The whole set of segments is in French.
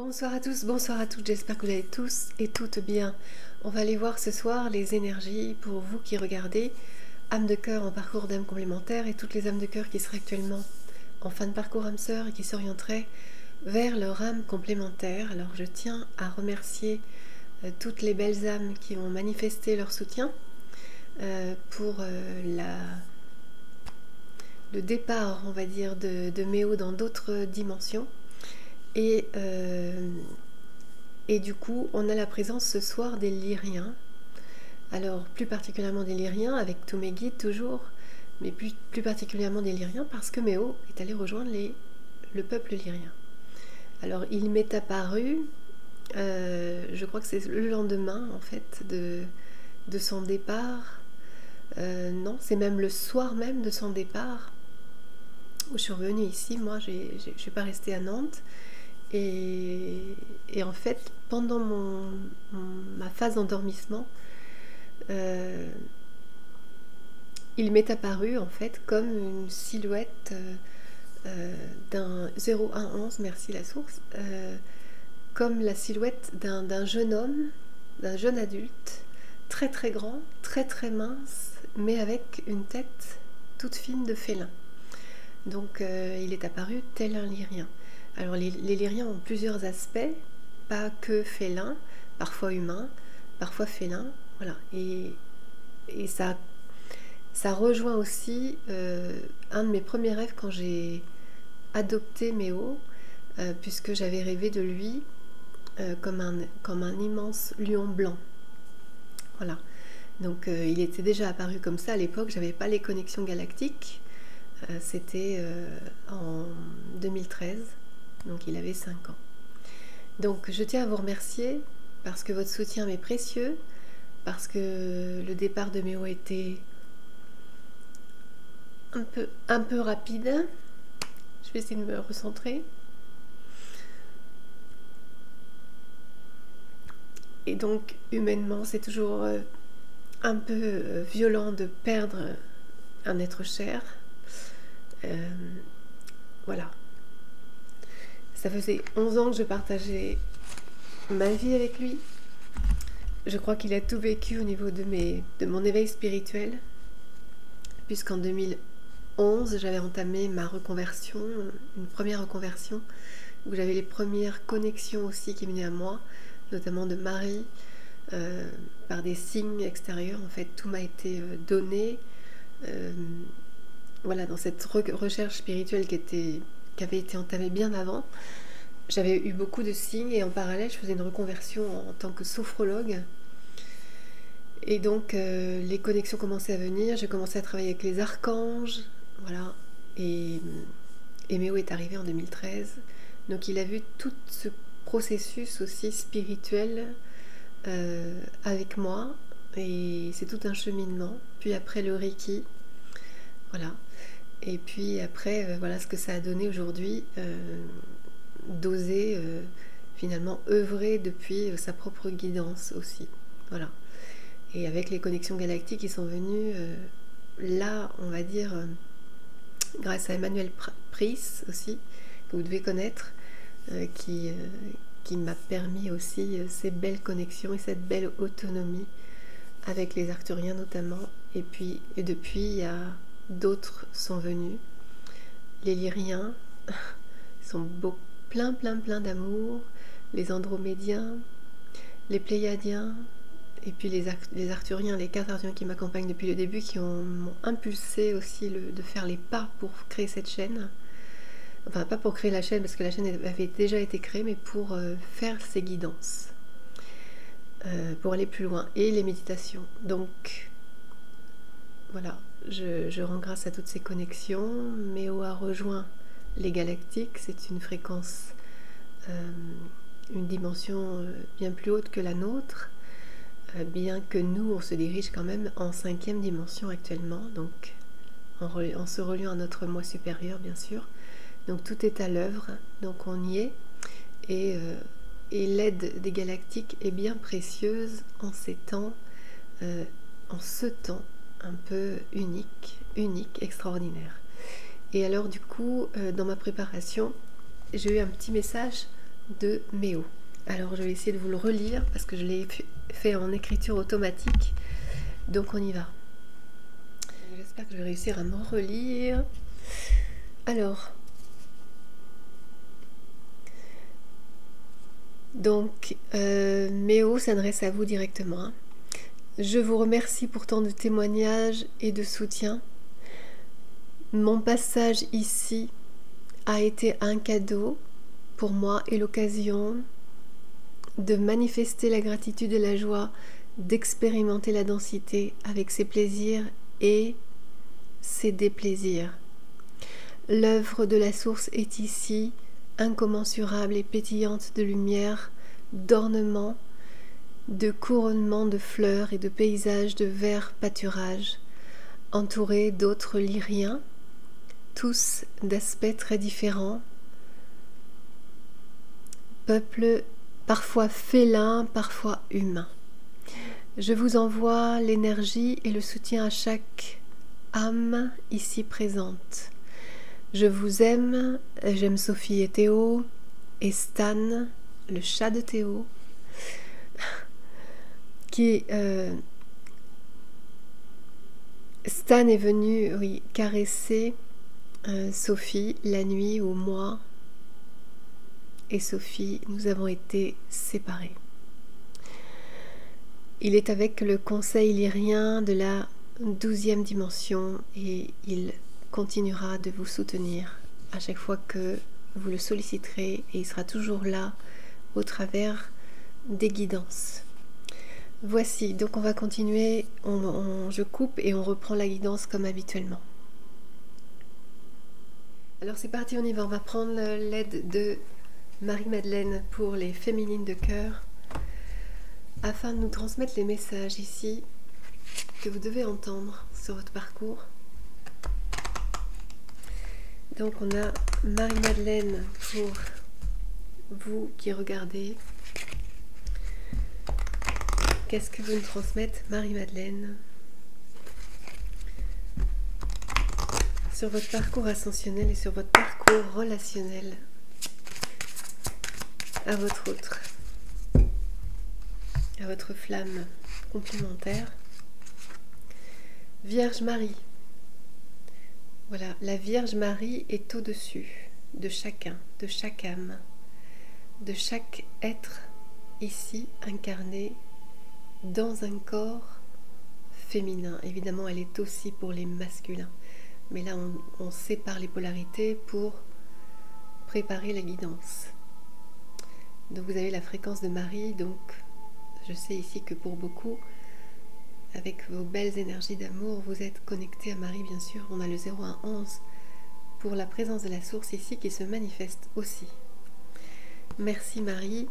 Bonsoir à tous, bonsoir à toutes, j'espère que vous allez tous et toutes bien. On va aller voir ce soir les énergies pour vous qui regardez âme de cœur en parcours d'âme complémentaire et toutes les âmes de cœur qui seraient actuellement en fin de parcours âme sœur et qui s'orienteraient vers leur âme complémentaire. Alors je tiens à remercier toutes les belles âmes qui ont manifesté leur soutien pour le départ, on va dire, de Méo dans d'autres dimensions. Et du coup, on a la présence ce soir des Lyriens. Alors, plus particulièrement des Lyriens, avec tous mes guides toujours, mais plus particulièrement des Lyriens, parce que Méo est allé rejoindre le peuple Lyrien. Alors, il m'est apparu, je crois que c'est le lendemain, en fait, de son départ. Non, c'est même le soir même de son départ, où je suis revenue ici. Moi, je ne suis pas restée à Nantes. Et en fait, pendant ma phase d'endormissement, il m'est apparu en fait comme une silhouette d'un 0111, merci la source, comme la silhouette d'un jeune homme, d'un jeune adulte, très très grand, très très mince, mais avec une tête toute fine de félin. Donc il est apparu tel un Lyrien. Alors les Lyriens ont plusieurs aspects, pas que félin, parfois humain, parfois félin, voilà. Et ça rejoint aussi un de mes premiers rêves quand j'ai adopté Méo, puisque j'avais rêvé de lui comme un immense lion blanc. Voilà. Donc il était déjà apparu comme ça à l'époque, j'avais pas les connexions galactiques, c'était en 2013. Donc il avait 5 ans. Donc je tiens à vous remercier parce que votre soutien m'est précieux, parce que le départ de Méo était un peu rapide. Je vais essayer de me recentrer. Et donc humainement, c'est toujours un peu violent de perdre un être cher. Voilà. Ça faisait 11 ans que je partageais ma vie avec lui. Je crois qu'il a tout vécu au niveau de mon éveil spirituel, puisqu'en 2011, j'avais entamé ma reconversion, une première reconversion, où j'avais les premières connexions aussi qui venaient à moi, notamment de Marie, par des signes extérieurs. En fait, tout m'a été donné. Voilà, dans cette recherche spirituelle qui avait été entamée bien avant, j'avais eu beaucoup de signes et en parallèle je faisais une reconversion en tant que sophrologue et donc les connexions commençaient à venir, j'ai commencé à travailler avec les archanges, voilà, et Méo est arrivé en 2013, donc il a vu tout ce processus aussi spirituel avec moi et c'est tout un cheminement, puis après le Reiki, voilà. Et puis après, voilà ce que ça a donné aujourd'hui, d'oser finalement œuvrer depuis sa propre guidance aussi. Voilà. Et avec les connexions galactiques qui sont venues, là, on va dire, grâce à Emmanuel Pris aussi, que vous devez connaître, qui m'a permis aussi ces belles connexions et cette belle autonomie avec les Arcturiens notamment. Et puis, depuis, d'autres sont venus. Les Lyriens sont plein d'amour, les Andromédiens, les Pléiadiens, et puis les Arthuriens, les 4 Arthuriens qui m'accompagnent depuis le début, qui m'ont impulsé aussi de faire les pas pour créer cette chaîne. Enfin, pas pour créer la chaîne, parce que la chaîne avait déjà été créée, mais pour faire ces guidances, pour aller plus loin, et les méditations. Donc, voilà. Je rends grâce à toutes ces connexions. Méo a rejoint les galactiques, c'est une fréquence, une dimension bien plus haute que la nôtre, bien que nous, on se dirige quand même en 5e dimension actuellement, donc en se reliant à notre moi supérieur, bien sûr. Donc tout est à l'œuvre, donc on y est, et l'aide des galactiques est bien précieuse en ces temps, en ce temps un peu unique, extraordinaire. Et alors du coup, dans ma préparation, j'ai eu un petit message de Méo. Alors je vais essayer de vous le relire parce que je l'ai fait en écriture automatique. Donc on y va. J'espère que je vais réussir à me relire. Alors, donc Méo s'adresse à vous directement. Je vous remercie pour tant de témoignages et de soutien. Mon passage ici a été un cadeau pour moi et l'occasion de manifester la gratitude et la joie, d'expérimenter la densité avec ses plaisirs et ses déplaisirs. L'œuvre de la source est ici, incommensurable et pétillante de lumière, d'ornements, de couronnements de fleurs et de paysages de verts pâturages, entourés d'autres lyriens, tous d'aspects très différents, peuple parfois félin, parfois humain. Je vous envoie l'énergie et le soutien à chaque âme ici présente. Je vous aime, j'aime Sophie et Théo, et Stan, le chat de Théo, Stan est venu, oui, caresser Sophie la nuit où moi et Sophie, nous avons été séparés. Il est avec le conseil lyrien de la 12e dimension et il continuera de vous soutenir à chaque fois que vous le solliciterez et il sera toujours là au travers des guidances. Voici, donc on va continuer, je coupe et on reprend la guidance comme habituellement. Alors c'est parti, on y va, on va prendre l'aide de Marie-Madeleine pour les féminines de cœur afin de nous transmettre les messages ici que vous devez entendre sur votre parcours. Donc on a Marie-Madeleine pour vous qui regardez. Qu'est-ce que vous nous transmettez, Marie-Madeleine, sur votre parcours ascensionnel et sur votre parcours relationnel à votre autre, à votre flamme complémentaire. Vierge Marie. Voilà, la Vierge Marie est au-dessus de chacun, de chaque âme, de chaque être ici incarné dans un corps féminin. Évidemment, elle est aussi pour les masculins. Mais là, on sépare les polarités pour préparer la guidance. Donc, vous avez la fréquence de Marie. Donc, je sais ici que pour beaucoup, avec vos belles énergies d'amour, vous êtes connectés à Marie, bien sûr. On a le 0111 pour la présence de la source ici qui se manifeste aussi. Merci Marie.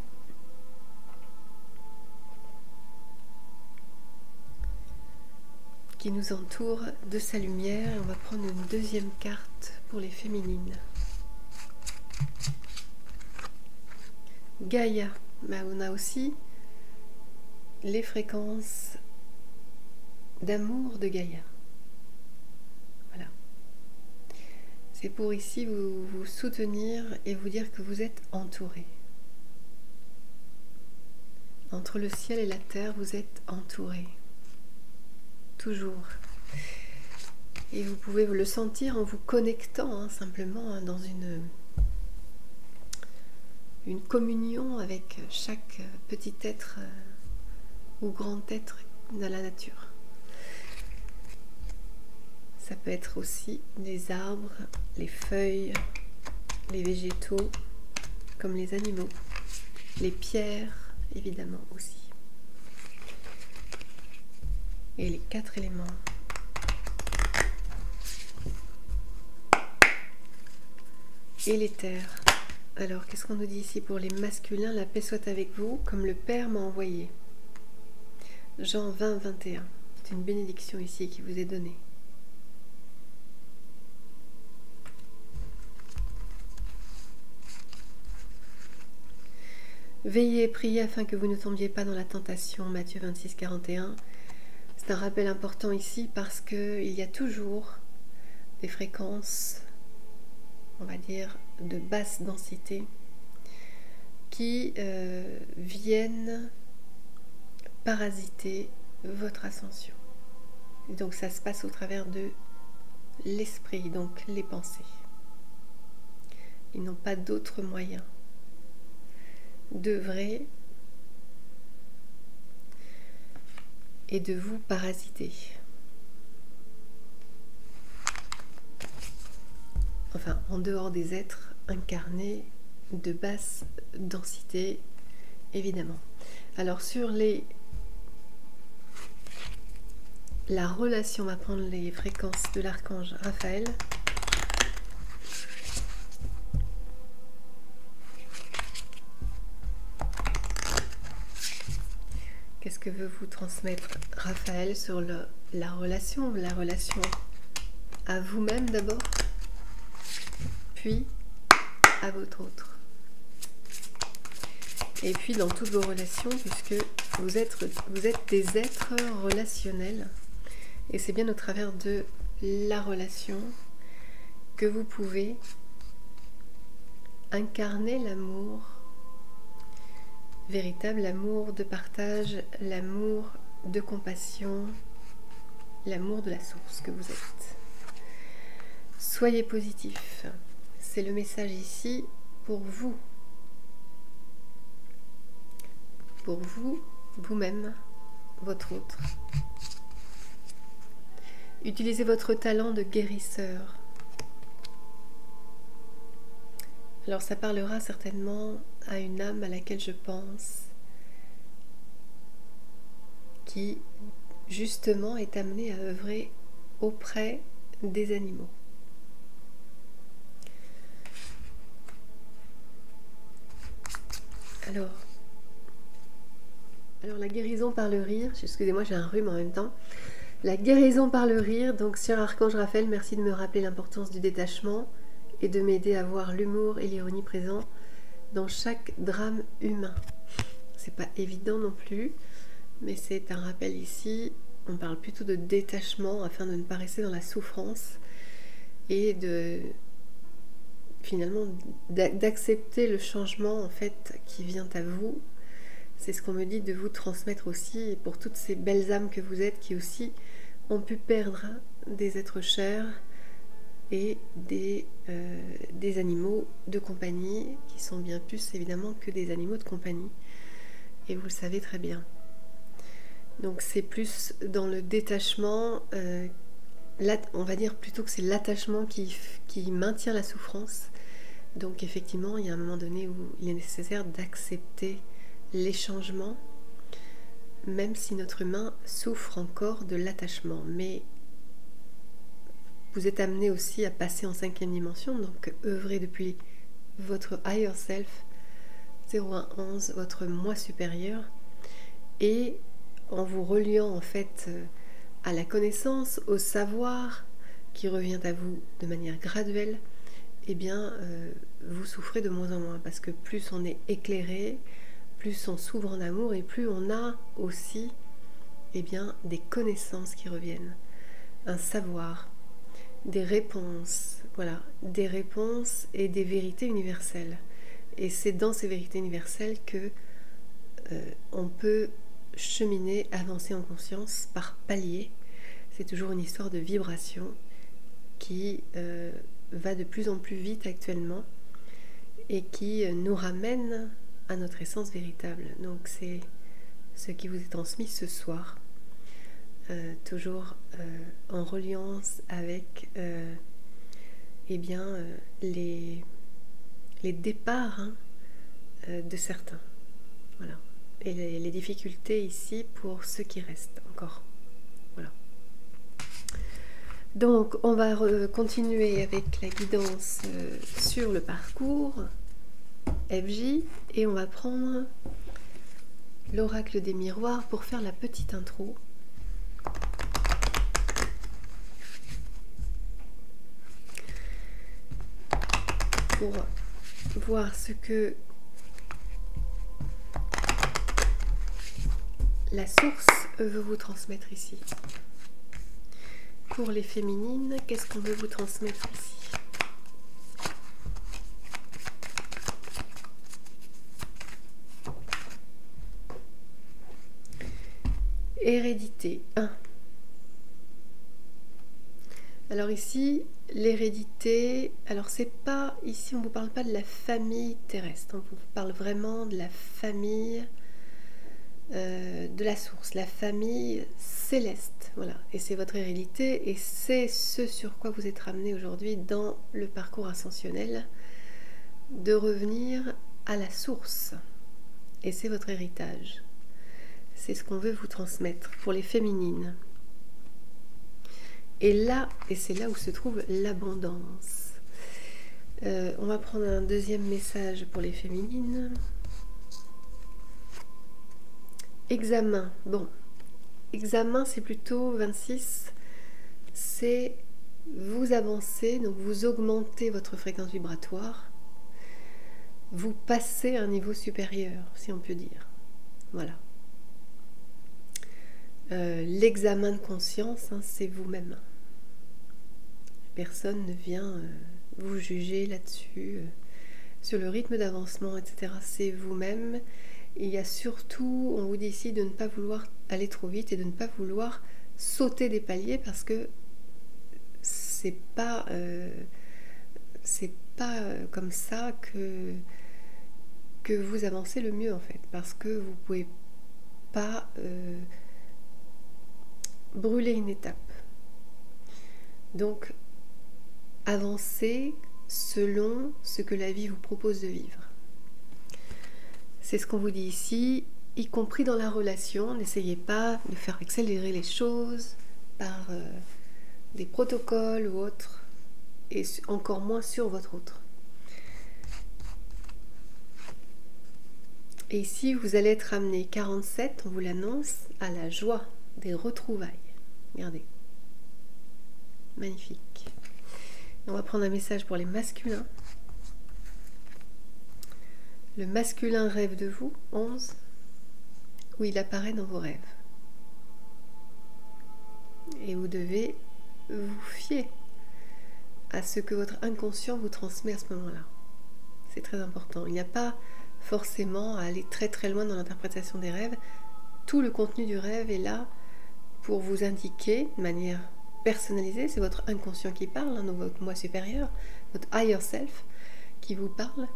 Qui nous entoure de sa lumière. On va prendre une deuxième carte pour les féminines. Gaïa. On a aussi les fréquences d'amour de Gaïa. Voilà. C'est pour ici vous soutenir et vous dire que vous êtes entouré. Entre le ciel et la terre, vous êtes entouré. Toujours. Et vous pouvez le sentir en vous connectant simplement dans une communion avec chaque petit être ou grand être dans la nature. Ça peut être aussi les arbres, les feuilles, les végétaux, comme les animaux, les pierres, évidemment aussi. Et les 4 éléments. Et les terres. Alors, qu'est-ce qu'on nous dit ici pour les masculins? La paix soit avec vous, comme le Père m'a envoyé. Jean 20, 21. C'est une bénédiction ici qui vous est donnée. Veillez et priez afin que vous ne tombiez pas dans la tentation. Matthieu 26, 41. C'est un rappel important ici parce qu'il y a toujours des fréquences, on va dire, de basse densité qui viennent parasiter votre ascension. Et donc ça se passe au travers de l'esprit, donc les pensées. Ils n'ont pas d'autre moyen d'œuvrer et de vous parasiter. Enfin, en dehors des êtres incarnés de basse densité, évidemment. Alors sur la relation, on va prendre les fréquences de l'archange Raphaël. Qu'est-ce que veut vous transmettre Raphaël sur la relation à vous-même d'abord, puis à votre autre. Et puis dans toutes vos relations, puisque vous êtes des êtres relationnels, et c'est bien au travers de la relation que vous pouvez incarner l'amour véritable, l'amour de partage, l'amour de compassion, l'amour de la source que vous êtes. Soyez positif, c'est le message ici pour vous. Pour vous, vous-même, votre autre. Utilisez votre talent de guérisseur. Alors ça parlera certainement à une âme à laquelle je pense, qui justement est amenée à œuvrer auprès des animaux. Alors la guérison par le rire, excusez-moi j'ai un rhume en même temps. La guérison par le rire, donc cher Archange Raphaël, merci de me rappeler l'importance du détachement et de m'aider à voir l'humour et l'ironie présents dans chaque drame humain. C'est pas évident non plus, mais c'est un rappel ici. On parle plutôt de détachement afin de ne pas rester dans la souffrance et finalement d'accepter le changement en fait qui vient à vous. C'est ce qu'on me dit de vous transmettre aussi pour toutes ces belles âmes que vous êtes qui aussi ont pu perdre des êtres chers et des animaux de compagnie qui sont bien plus évidemment que des animaux de compagnie, et vous le savez très bien. Donc c'est plus dans le détachement, on va dire plutôt que c'est l'attachement qui maintient la souffrance. Donc effectivement il y a un moment donné où il est nécessaire d'accepter les changements, même si notre humain souffre encore de l'attachement, mais vous êtes amené aussi à passer en 5e dimension, donc œuvrer depuis votre higher self, 0111, votre moi supérieur, et en vous reliant en fait à la connaissance, au savoir qui revient à vous de manière graduelle, eh bien vous souffrez de moins en moins, parce que plus on est éclairé, plus on s'ouvre en amour et plus on a aussi eh bien, des connaissances qui reviennent, un savoir, des réponses, voilà, des réponses et des vérités universelles. Et c'est dans ces vérités universelles que on peut cheminer, avancer en conscience par paliers. C'est toujours une histoire de vibration qui va de plus en plus vite actuellement et qui nous ramène à notre essence véritable. Donc c'est ce qui vous est transmis ce soir, toujours en reliance avec eh bien, les départs de certains. Voilà. Et les difficultés ici pour ceux qui restent encore. Voilà. Donc on va continuer avec la guidance sur le parcours FJ, et on va prendre l'oracle des miroirs pour faire la petite intro. Pour voir ce que la source veut vous transmettre ici. Pour les féminines, qu'est-ce qu'on veut vous transmettre ici? Hérédité 1. Alors ici, l'hérédité, alors c'est pas, ici on ne vous parle pas de la famille terrestre, on vous parle vraiment de la famille de la source, la famille céleste, voilà, et c'est votre hérédité, et c'est ce sur quoi vous êtes ramené aujourd'hui dans le parcours ascensionnel, de revenir à la source, et c'est votre héritage, c'est ce qu'on veut vous transmettre pour les féminines. Et là, et c'est là où se trouve l'abondance. On va prendre un deuxième message pour les féminines. Examen. Bon, examen, c'est plutôt 26. C'est vous avancez, donc vous augmentez votre fréquence vibratoire. Vous passez à un niveau supérieur, si on peut dire. Voilà. L'examen de conscience, hein, c'est vous-même. Personne ne vient vous juger là-dessus, sur le rythme d'avancement, etc. C'est vous-même. Il y a surtout, on vous dit ici, de ne pas vouloir aller trop vite et de ne pas vouloir sauter des paliers parce que c'est pas comme ça que vous avancez le mieux en fait, parce que vous pouvez pas brûler une étape. Donc, avancez selon ce que la vie vous propose de vivre. C'est ce qu'on vous dit ici, y compris dans la relation. N'essayez pas de faire accélérer les choses par des protocoles ou autres, et encore moins sur votre autre. Et ici, vous allez être amené 47, on vous l'annonce, à la joie des retrouvailles. Regardez. Magnifique. On va prendre un message pour les masculins. Le masculin rêve de vous, 11, où il apparaît dans vos rêves. Et vous devez vous fier à ce que votre inconscient vous transmet à ce moment-là. C'est très important. Il n'y a pas forcément à aller très très loin dans l'interprétation des rêves. Tout le contenu du rêve est là pour vous indiquer de manière personnalisée. C'est votre inconscient qui parle, hein, donc votre moi supérieur, votre higher self qui vous parle,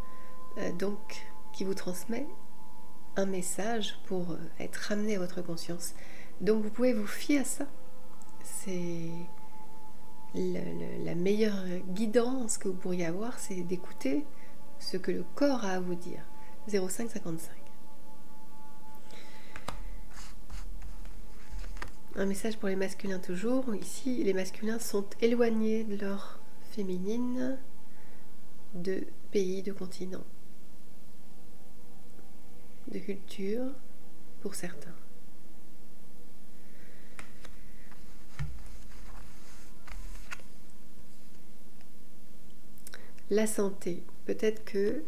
donc qui vous transmet un message pour être ramené à votre conscience. Donc vous pouvez vous fier à ça. C'est la meilleure guidance que vous pourriez avoir, c'est d'écouter ce que le corps a à vous dire. 0555. Un message pour les masculins toujours. Ici, les masculins sont éloignés de leur féminine, de pays, de continents, de culture, pour certains. La santé. Peut-être que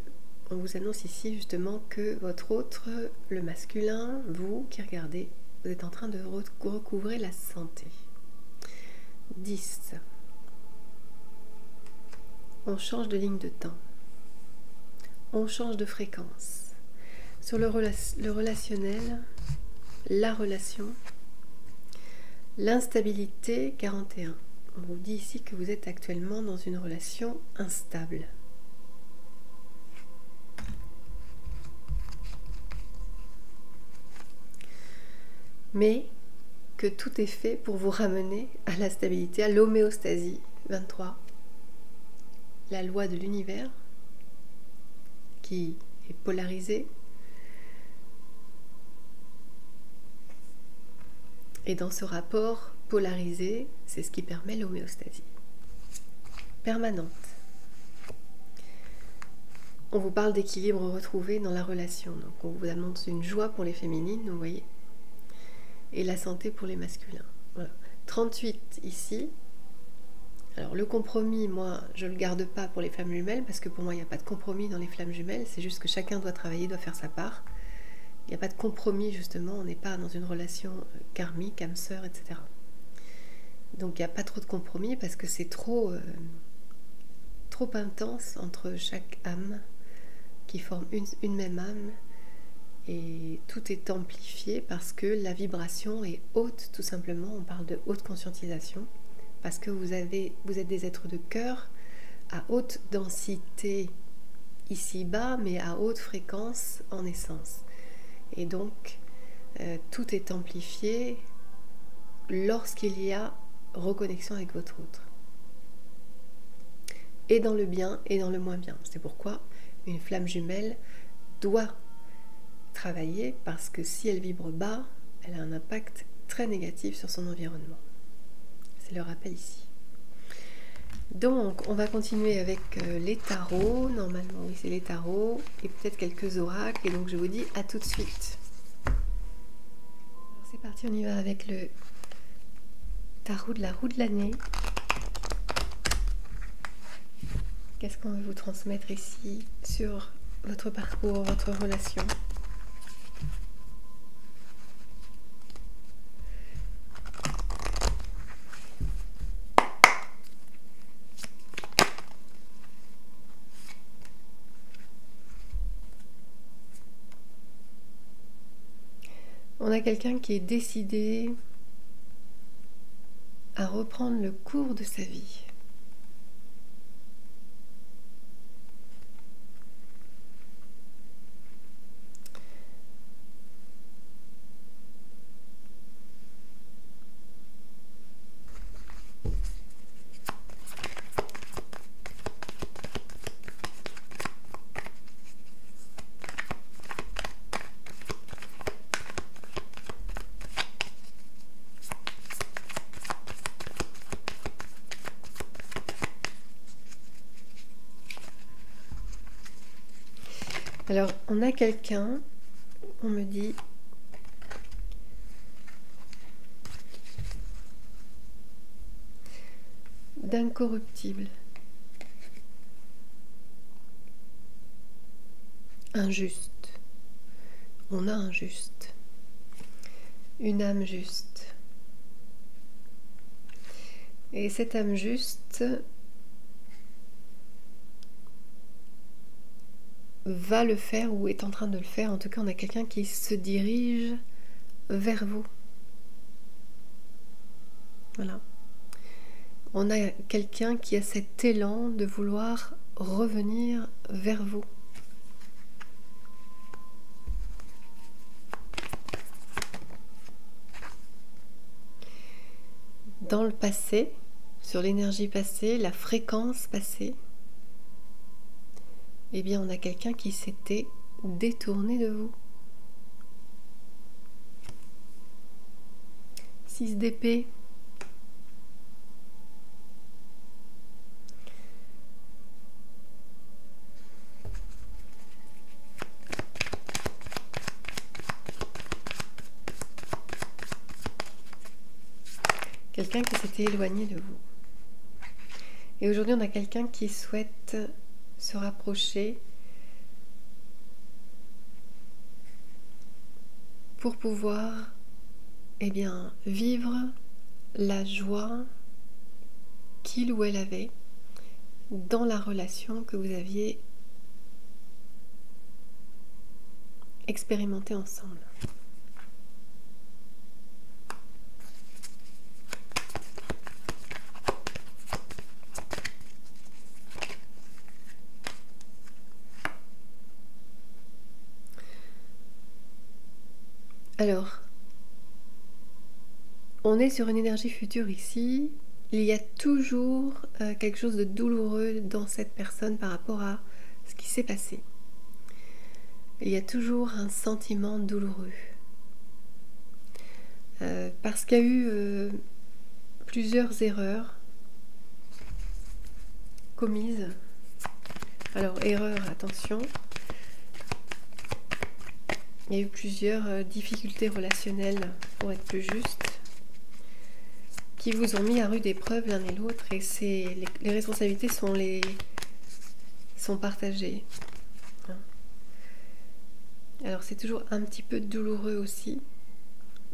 on vous annonce ici justement que votre autre, le masculin, vous qui regardez, vous êtes en train de recouvrer la santé. 10. On change de ligne de temps. On change de fréquence. Sur le relationnel, la relation, l'instabilité, 41. On vous dit ici que vous êtes actuellement dans une relation instable. Mais que tout est fait pour vous ramener à la stabilité, à l'homéostasie. 23. La loi de l'univers qui est polarisée. Et dans ce rapport polarisé, c'est ce qui permet l'homéostasie permanente. On vous parle d'équilibre retrouvé dans la relation. Donc on vous annonce une joie pour les féminines, vous voyez, et la santé pour les masculins. Voilà. 38 ici. Alors le compromis, moi, je ne le garde pas pour les flammes jumelles, parce que pour moi, il n'y a pas de compromis dans les flammes jumelles, c'est juste que chacun doit travailler, doit faire sa part. Il n'y a pas de compromis, justement, on n'est pas dans une relation karmique, âme sœur, etc. Donc il n'y a pas trop de compromis, parce que c'est trop intense entre chaque âme qui forme une même âme, Et tout est amplifié parce que la vibration est haute, tout simplement. On parle de haute conscientisation parce que vous êtes des êtres de cœur à haute densité ici-bas, mais à haute fréquence en essence. Et donc, tout est amplifié lorsqu'il y a reconnexion avec votre autre. Et dans le bien et dans le moins bien. C'est pourquoi une flamme jumelle doit travailler, parce que si elle vibre bas, elle a un impact très négatif sur son environnement. C'est le rappel ici. Donc, on va continuer avec les tarots. Normalement, oui, c'est les tarots. Et peut-être quelques oracles. Et donc, je vous dis à tout de suite. Alors, c'est parti, on y va avec le tarot de la roue de l'année. Qu'est-ce qu'on veut vous transmettre ici sur votre parcours, votre relation? On a quelqu'un qui est décidé à reprendre le cours de sa vie. Alors, on a quelqu'un, on me dit, d'incorruptible, injuste. On a un juste, une âme juste. Et cette âme juste va le faire ou est en train de le faire. En tout cas, on a quelqu'un qui se dirige vers vous. Voilà. On a quelqu'un qui a cet élan de vouloir revenir vers vous. Dans le passé, sur l'énergie passée, la fréquence passée, eh bien, on a quelqu'un qui s'était détourné de vous. 6 d'épée. Quelqu'un qui s'était éloigné de vous. Et aujourd'hui, on a quelqu'un qui souhaite se rapprocher pour pouvoir, eh bien, vivre la joie qu'il ou elle avait dans la relation que vous aviez expérimentée ensemble. Alors, on est sur une énergie future ici. Il y a toujours quelque chose de douloureux dans cette personne par rapport à ce qui s'est passé. Il y a toujours un sentiment douloureux. Parce qu'il y a eu plusieurs erreurs commises. Alors, erreur, attention. Il y a eu plusieurs difficultés relationnelles, pour être plus juste, qui vous ont mis à rude épreuve l'un et l'autre, et les responsabilités sont partagées. Alors c'est toujours un petit peu douloureux aussi,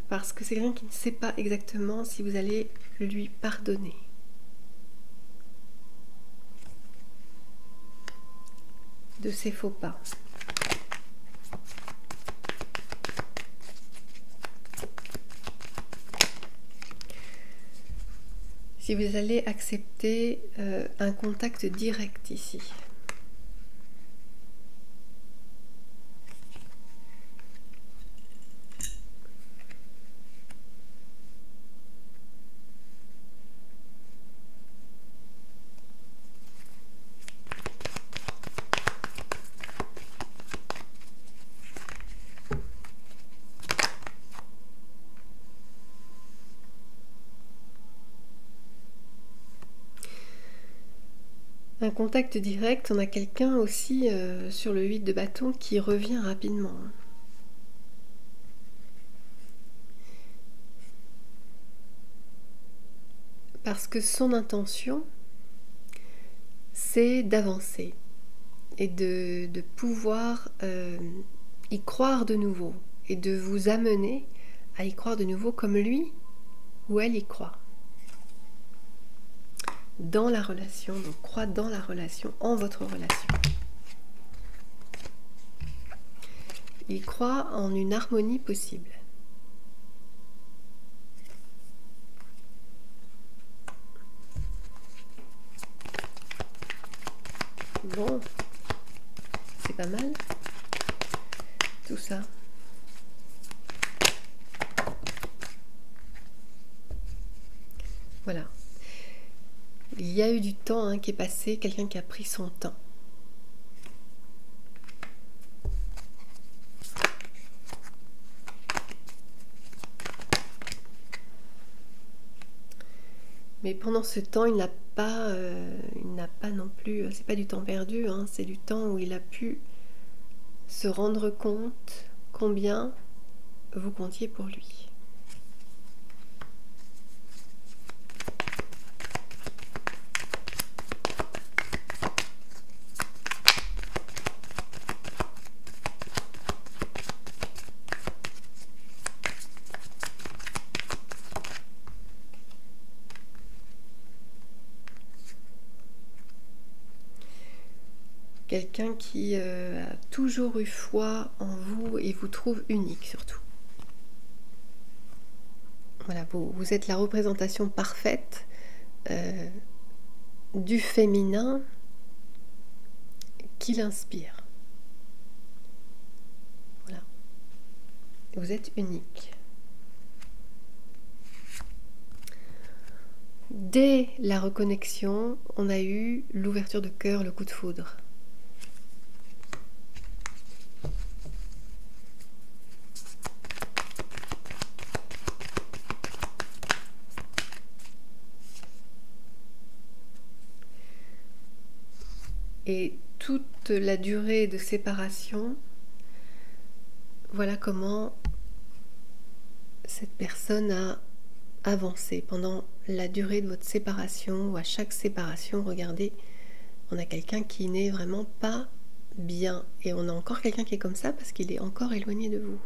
parce que c'est quelqu'un qui ne sait pas exactement si vous allez lui pardonner. De ses faux pas. si vous allez accepter un contact direct ici. Un contact direct, on a quelqu'un aussi sur le 8 de bâton qui revient rapidement. Parce que son intention, c'est d'avancer et de pouvoir y croire de nouveau et de vous amener à y croire de nouveau comme lui ou elle y croit. Dans la relation, donc croit dans la relation, en votre relation. Il croit en une harmonie possible. Bon, c'est pas mal, tout ça. Voilà. Il y a eu du temps qui est passé, quelqu'un qui a pris son temps. Mais pendant ce temps, il n'a pas non plus, c'est pas du temps perdu, c'est du temps où il a pu se rendre compte combien vous comptiez pour lui. Quelqu'un qui a toujours eu foi en vous et vous trouve unique surtout. Voilà, vous êtes la représentation parfaite du féminin qui l'inspire. Voilà. Vous êtes unique. Dès la reconnexion, on a eu l'ouverture de cœur, le coup de foudre. Et toute la durée de séparation, voilà comment cette personne a avancé pendant la durée de votre séparation, ou à chaque séparation, regardez, on a quelqu'un qui n'est vraiment pas bien. Et on a encore quelqu'un qui est comme ça parce qu'il est encore éloigné de vous.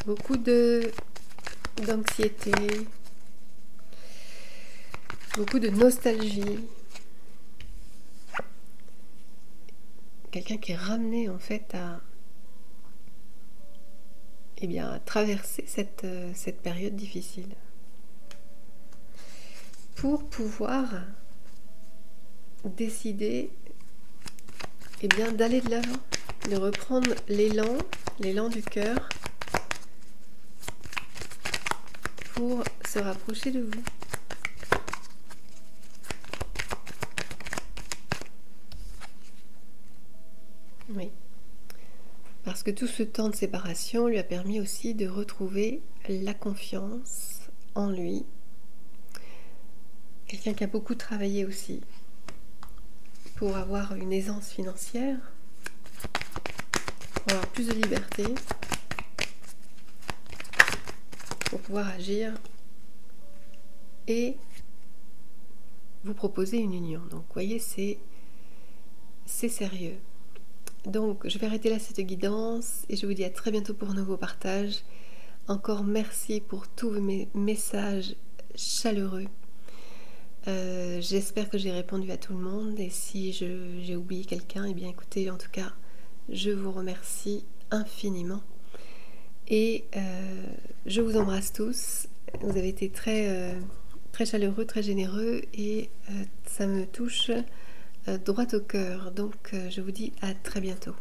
Beaucoup d'anxiété, beaucoup de nostalgie. Quelqu'un qui est ramené en fait à traverser cette période difficile. Pour pouvoir décider d'aller de l'avant, de reprendre l'élan du cœur pour se rapprocher de vous. Oui. Parce que tout ce temps de séparation lui a permis aussi de retrouver la confiance en lui. Quelqu'un qui a beaucoup travaillé aussi pour avoir une aisance financière, pour avoir plus de liberté, pour pouvoir agir et vous proposer une union. Donc vous voyez, c'est sérieux. Donc je vais arrêter là cette guidance et je vous dis à très bientôt pour un nouveau partage. Encore merci pour tous mes messages chaleureux. J'espère que j'ai répondu à tout le monde et si j'ai oublié quelqu'un, eh bien écoutez, en tout cas, je vous remercie infiniment et je vous embrasse tous. Vous avez été très chaleureux, très généreux et ça me touche droit au cœur. Donc je vous dis à très bientôt.